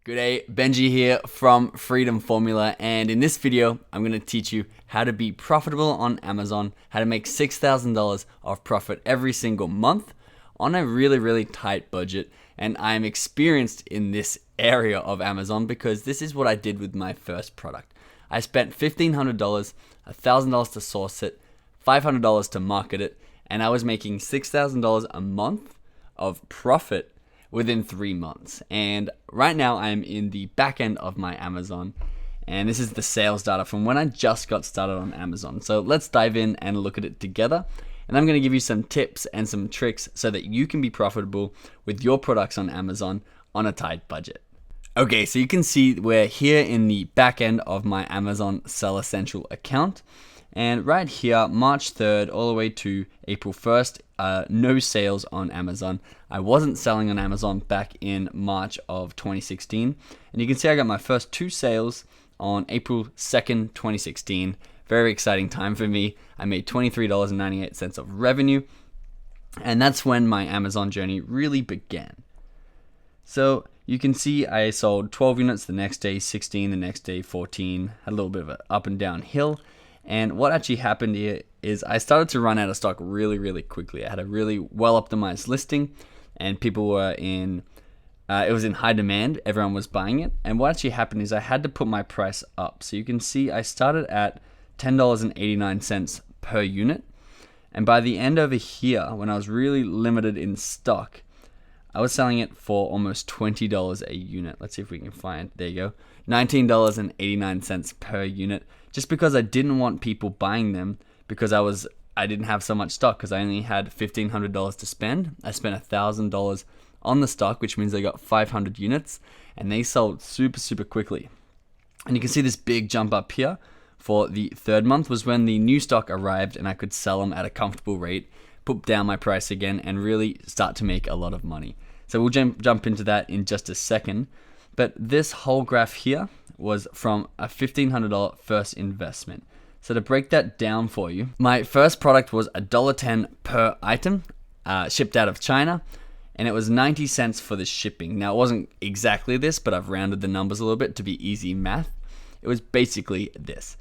G'day, Benji here from Freedom Formula, and in this video, I'm going to teach you how to be profitable on Amazon, how to make $6,000 of profit every single month on a really tight budget. And I'm experienced in this area of Amazon because this is what I did with my first product. I spent $1,500, $1,000 to source it, $500 to market it, and I was making $6,000 a month of profit within 3 months. And right now I'm in the back end of my Amazon, and this is the sales data from when I just got started on Amazon. So let's dive in and look at it together. And I'm going to give you some tips and some tricks so that you can be profitable with your products on Amazon on a tight budget. Okay, so you can see we're here in the back end of my Amazon Seller Central account. And right here, March 3rd all the way to April 1st, no sales on Amazon. I wasn't selling on Amazon back in March of 2016. And you can see I got my first 2 sales on April 2nd, 2016. Very exciting time for me. I made $23.98 of revenue. And that's when my Amazon journey really began. So you can see I sold 12 units the next day, 16 the next day, 14. Had a little bit of an up and down hill. And what actually happened here is I started to run out of stock really quickly. I had a really well-optimized listing, and people were in, it was in high demand. Everyone was buying it. And what actually happened is I had to put my price up. So you can see I started at $10.89 per unit. And by the end over here, when I was really limited in stock, I was selling it for almost $20 a unit. Let's see if we can find, there you go, $19.89 per unit. Just because I didn't want people buying them because I didn't have so much stock because I only had $1,500 to spend. I spent $1,000 on the stock, which means I got 500 units, and they sold super quickly. And you can see this big jump up here for the 3rd month was when the new stock arrived and I could sell them at a comfortable rate, put down my price again, and really start to make a lot of money. So we'll jump into that in just a second. But this whole graph here was from a $1,500 first investment. So to break that down for you, my first product was $1.10 per item, shipped out of China, and it was 90 cents for the shipping. Now it wasn't exactly this, but I've rounded the numbers a little bit to be easy math. It was basically this.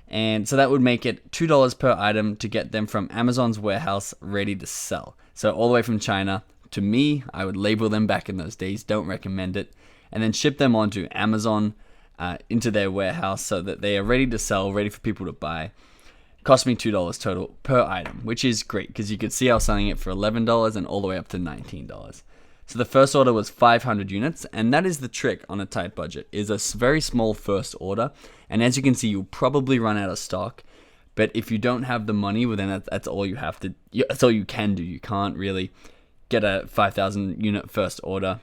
And so that would make it $2 per item to get them from Amazon's warehouse ready to sell. So all the way from China to me, I would label them back in those days, don't recommend it, and then ship them onto Amazon into their warehouse so that they are ready to sell, ready for people to buy. It cost me $2 total per item, which is great because you could see I was selling it for $11 and all the way up to $19. So the first order was 500 units, and that is the trick on a tight budget, is a very small first order. And as you can see, you'll probably run out of stock. But if you don't have the money, well, then that's all you have to, that's all you can do. You can't really get a 5,000 unit first order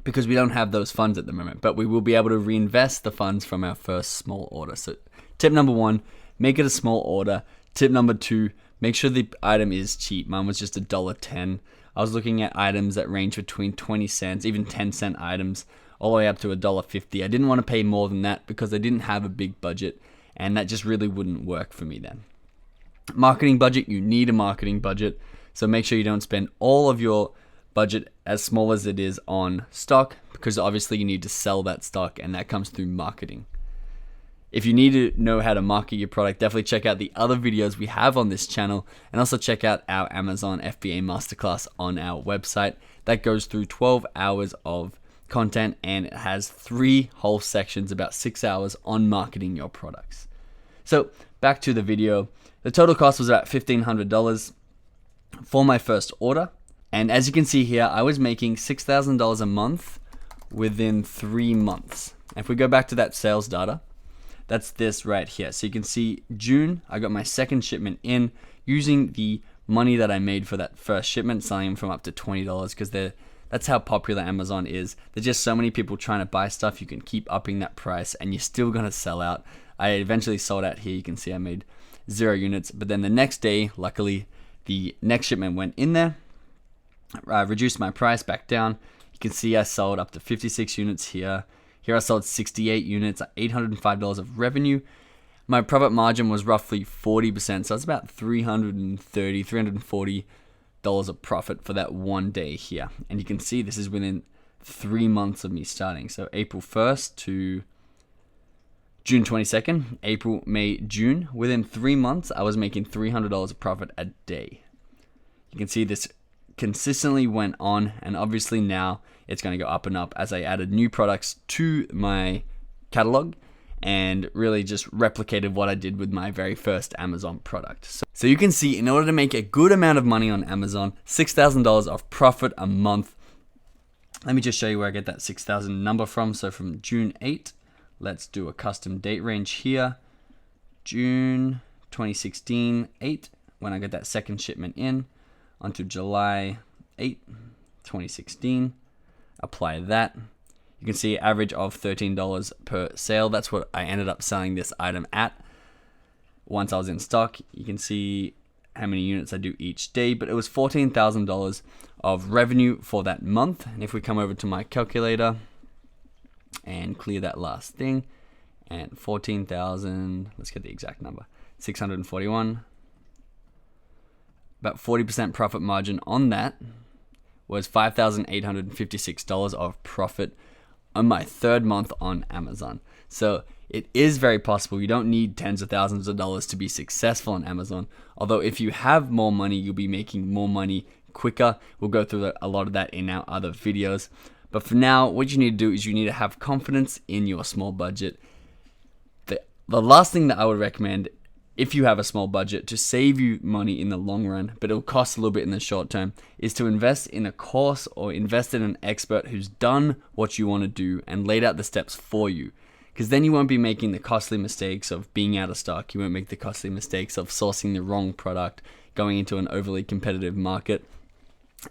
because we don't have those funds at the moment, but we will be able to reinvest the funds from our first small order. So tip number 1, make it a small order. Tip number 2, make sure the item is cheap. Mine was just $1.10. I was looking at items that range between 20 cents, even 10-cent items, all the way up to $1.50. I didn't want to pay more than that because I didn't have a big budget, and that just really wouldn't work for me then. Marketing budget, you need a marketing budget. So make sure you don't spend all of your budget as small as it is on stock, because obviously you need to sell that stock, and that comes through marketing. If you need to know how to market your product, definitely check out the other videos we have on this channel, and also check out our Amazon FBA Masterclass on our website. That goes through 12 hours of content, and it has 3 whole sections, about 6 hours on marketing your products. So back to the video. The total cost was about $1,500 for my first order. And as you can see here, I was making $6,000 a month within 3 months. If we go back to that sales data, that's this right here. So you can see June, I got my second shipment in using the money that I made for that first shipment, selling them from up to $20 because that's how popular Amazon is. There's just so many people trying to buy stuff. You can keep upping that price and you're still going to sell out. I eventually sold out here. You can see I made 0 units, but then the next day, luckily, the next shipment went in there. I reduced my price back down. You can see I sold up to 56 units here. Here I sold 68 units at $805 of revenue. My profit margin was roughly 40%, so it's about $330, $340 of profit for that one day here. And you can see this is within 3 months of me starting. So April 1st to June 22nd, April, May, June. Within 3 months, I was making $300 of profit a day. You can see this consistently went on, and obviously now it's going to go up and up as I added new products to my catalog and really just replicated what I did with my very first Amazon product. So you can see, in order to make a good amount of money on Amazon, $6,000 of profit a month. Let me just show you where I get that 6,000 number from. So from June 8, let's do a custom date range here. June 2016, 8, when I get that second shipment in, onto July 8, 2016. Apply that. You can see average of $13 per sale. That's what I ended up selling this item at once I was in stock. You can see how many units I do each day, but it was $14,000 of revenue for that month. And if we come over to my calculator and clear that last thing, and 14,000, let's get the exact number, 641, about 40% profit margin on that was $5,856 of profit on my third month on Amazon. So it is very possible. You don't need tens of thousands of dollars to be successful on Amazon. Although if you have more money, you'll be making more money quicker. We'll go through a lot of that in our other videos. But for now, what you need to do is you need to have confidence in your small budget. The last thing that I would recommend, if you have a small budget, to save you money in the long run, but it'll cost a little bit in the short term, is to invest in a course or invest in an expert who's done what you want to do and laid out the steps for you. Because then you won't be making the costly mistakes of being out of stock. You won't make the costly mistakes of sourcing the wrong product, going into an overly competitive market.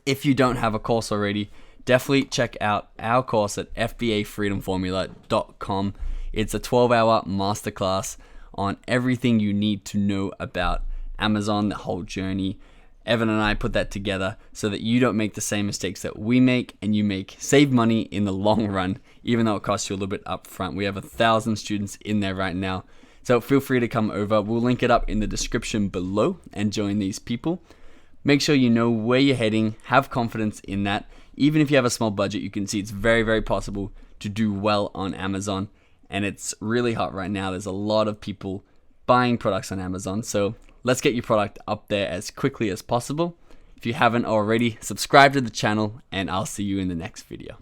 If you don't have a course already, definitely check out our course at FBAFreedomFormula.com. It's a 12-hour masterclass on everything you need to know about Amazon, the whole journey. Evan and I put that together so that you don't make the same mistakes that we make, and you save money in the long run, even though it costs you a little bit up front. We have 1,000 students in there right now. So feel free to come over. We'll link it up in the description below and join these people. Make sure you know where you're heading. Have confidence in that. Even if you have a small budget, you can see it's very, very possible to do well on Amazon. And it's really hot right now. There's a lot of people buying products on Amazon. So let's get your product up there as quickly as possible. If you haven't already, subscribe to the channel, and I'll see you in the next video.